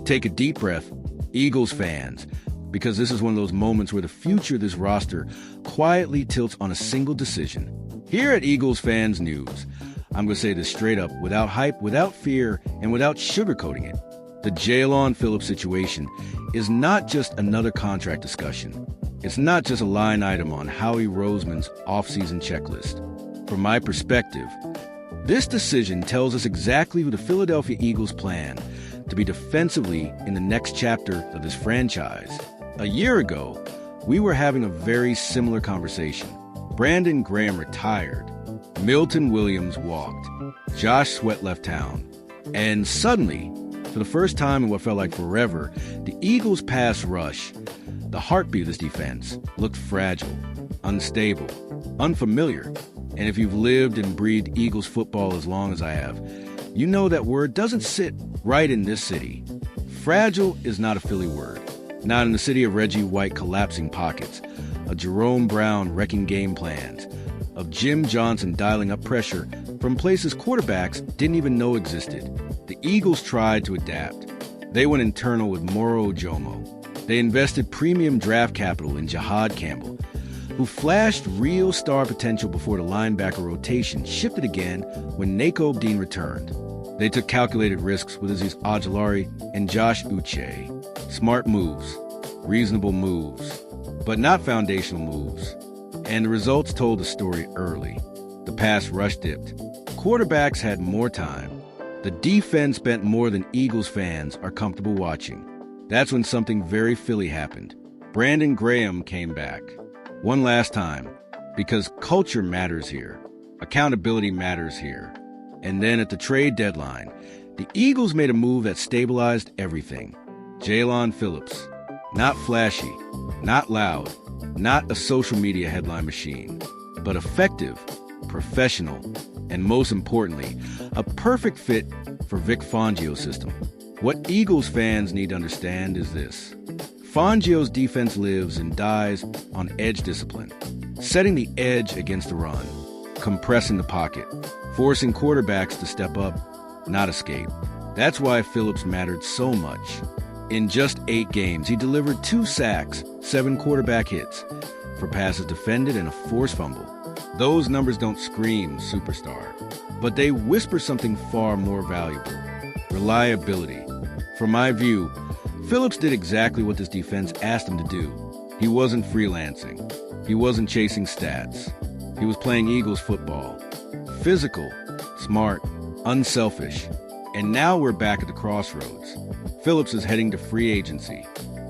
Take a deep breath, Eagles fans, because this is one of those moments where the future of this roster quietly tilts on a single decision. Here at Eagles Fans News, I'm going to say this straight up, without hype, without fear, and without sugarcoating it. The Jalon Phillips situation is not just another contract discussion. It's not just a line item on Howie Roseman's offseason checklist. From my perspective, this decision tells us exactly who the Philadelphia Eagles plan to be defensively in the next chapter of this franchise. A year ago, we were having a very similar conversation. Brandon Graham retired. Milton Williams walked. Josh Sweat left town. And suddenly, for the first time in what felt like forever, the Eagles' pass rush, the heartbeat of this defense, looked fragile, unstable, unfamiliar. And if you've lived and breathed Eagles football as long as I have, you know that word doesn't sit right in this city. Fragile is not a Philly word. Not in the city of Reggie White collapsing pockets, of Jerome Brown wrecking game plans, of Jim Johnson dialing up pressure from places quarterbacks didn't even know existed. The Eagles tried to adapt. They went internal with Moro Ojomo. They invested premium draft capital in Jahad Campbell, who flashed real star potential before the linebacker rotation shifted again when Nakobe Dean returned. They took calculated risks with Azeez Ojulari and Josh Uche. Smart moves, reasonable moves, but not foundational moves. And the results told the story early. The pass rush dipped. Quarterbacks had more time. The defense spent more than Eagles fans are comfortable watching. That's when something very Philly happened. Brandon Graham came back. One last time, because culture matters here. Accountability matters here. And then at the trade deadline, the Eagles made a move that stabilized everything. Jalon Phillips. Not flashy, not loud, not a social media headline machine, but effective, professional, and most importantly, a perfect fit for Vic Fangio's system. What Eagles fans need to understand is this. Fangio's defense lives and dies on edge discipline, setting the edge against the run, compressing the pocket, forcing quarterbacks to step up, not escape. That's why Phillips mattered so much. In just 8 games, he delivered 2 sacks, 7 quarterback hits, for passes defended and a forced fumble. Those numbers don't scream superstar, but they whisper something far more valuable. Reliability. From my view, Phillips did exactly what this defense asked him to do. He wasn't freelancing. He wasn't chasing stats. He was playing Eagles football. Physical, smart, unselfish. And now we're back at the crossroads. Phillips is heading to free agency.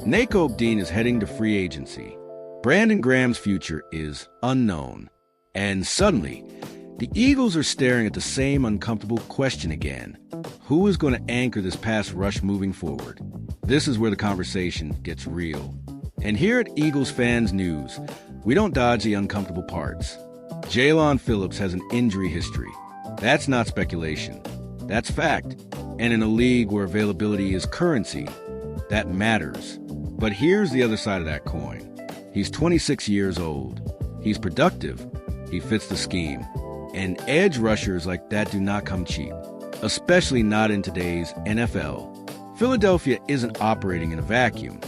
Nakobe Dean is heading to free agency. Brandon Graham's future is unknown. And suddenly, the Eagles are staring at the same uncomfortable question again. Who is going to anchor this pass rush moving forward? This is where the conversation gets real. And here at Eagles Fans News, we don't dodge the uncomfortable parts. Jalon Phillips has an injury history. That's not speculation. That's fact. And in a league where availability is currency, that matters. But here's the other side of that coin. He's 26 years old. He's productive. He fits the scheme. And edge rushers like that do not come cheap, especially not in today's NFL. Philadelphia isn't operating in a vacuum.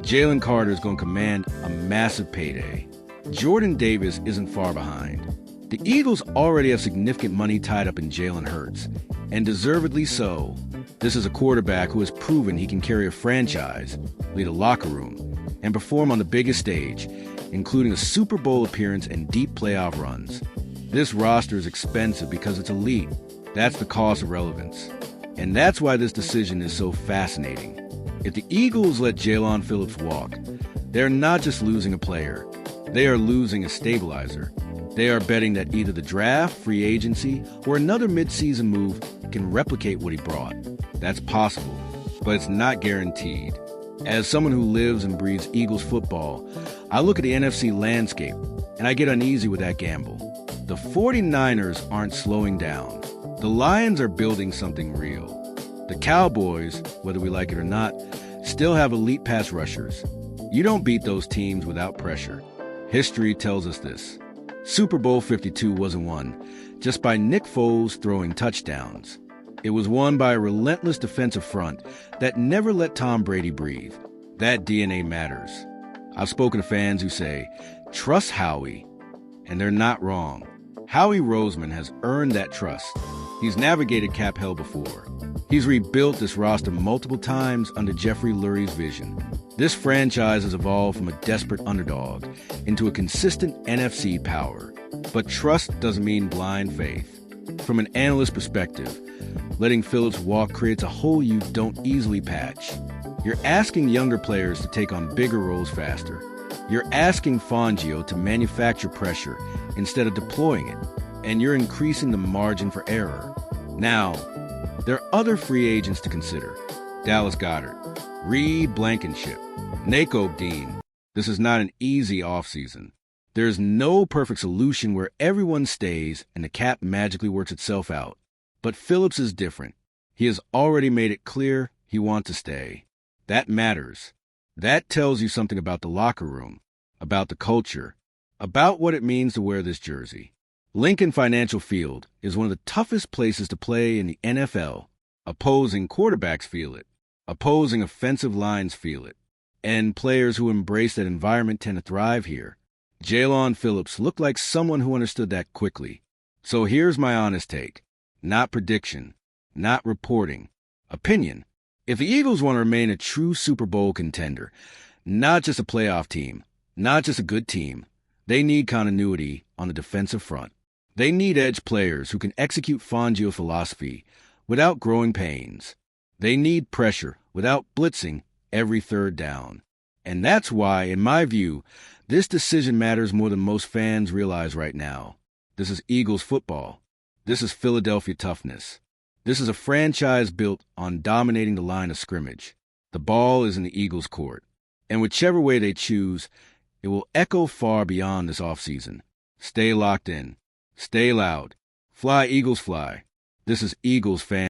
Jalen Carter is going to command a massive payday. Jordan Davis isn't far behind. The Eagles already have significant money tied up in Jalen Hurts, and deservedly so. This is a quarterback who has proven he can carry a franchise, lead a locker room, and perform on the biggest stage, including a Super Bowl appearance and deep playoff runs. This roster is expensive because it's elite. That's the cost of relevance. And that's why this decision is so fascinating. If the Eagles let Jalon Phillips walk, they're not just losing a player. They are losing a stabilizer. They are betting that either the draft, free agency, or another midseason move can replicate what he brought. That's possible, but it's not guaranteed. As someone who lives and breathes Eagles football, I look at the NFC landscape, and I get uneasy with that gamble. The 49ers aren't slowing down. The Lions are building something real. The Cowboys, whether we like it or not, still have elite pass rushers. You don't beat those teams without pressure. History tells us this. Super Bowl 52 wasn't won just by Nick Foles throwing touchdowns. It was won by a relentless defensive front that never let Tom Brady breathe. That DNA matters. I've spoken to fans who say, trust Howie, and they're not wrong. Howie Roseman has earned that trust. He's navigated cap hell before. He's rebuilt this roster multiple times under Jeffrey Lurie's vision. This franchise has evolved from a desperate underdog into a consistent NFC power. But trust doesn't mean blind faith. From an analyst perspective, letting Phillips walk creates a hole you don't easily patch. You're asking younger players to take on bigger roles faster. You're asking Fangio to manufacture pressure instead of deploying it. And you're increasing the margin for error. Now, there are other free agents to consider. Dallas Goedert, Reed Blankenship, Nakobe Dean. This is not an easy offseason. There's no perfect solution where everyone stays and the cap magically works itself out. But Phillips is different. He has already made it clear he wants to stay. That matters. That tells you something about the locker room, about the culture, about what it means to wear this jersey. Lincoln Financial Field is one of the toughest places to play in the NFL. Opposing quarterbacks feel it. Opposing offensive lines feel it. And players who embrace that environment tend to thrive here. Jalon Phillips looked like someone who understood that quickly. So here's my honest take. Not prediction. Not reporting. Opinion. If the Eagles want to remain a true Super Bowl contender, not just a playoff team, not just a good team, they need continuity on the defensive front. They need edge players who can execute Fangio philosophy without growing pains. They need pressure without blitzing every third down. And that's why, in my view, this decision matters more than most fans realize right now. This is Eagles football. This is Philadelphia toughness. This is a franchise built on dominating the line of scrimmage. The ball is in the Eagles' court. And whichever way they choose, it will echo far beyond this offseason. Stay locked in. Stay loud. Fly, Eagles, fly. This is Eagles fan.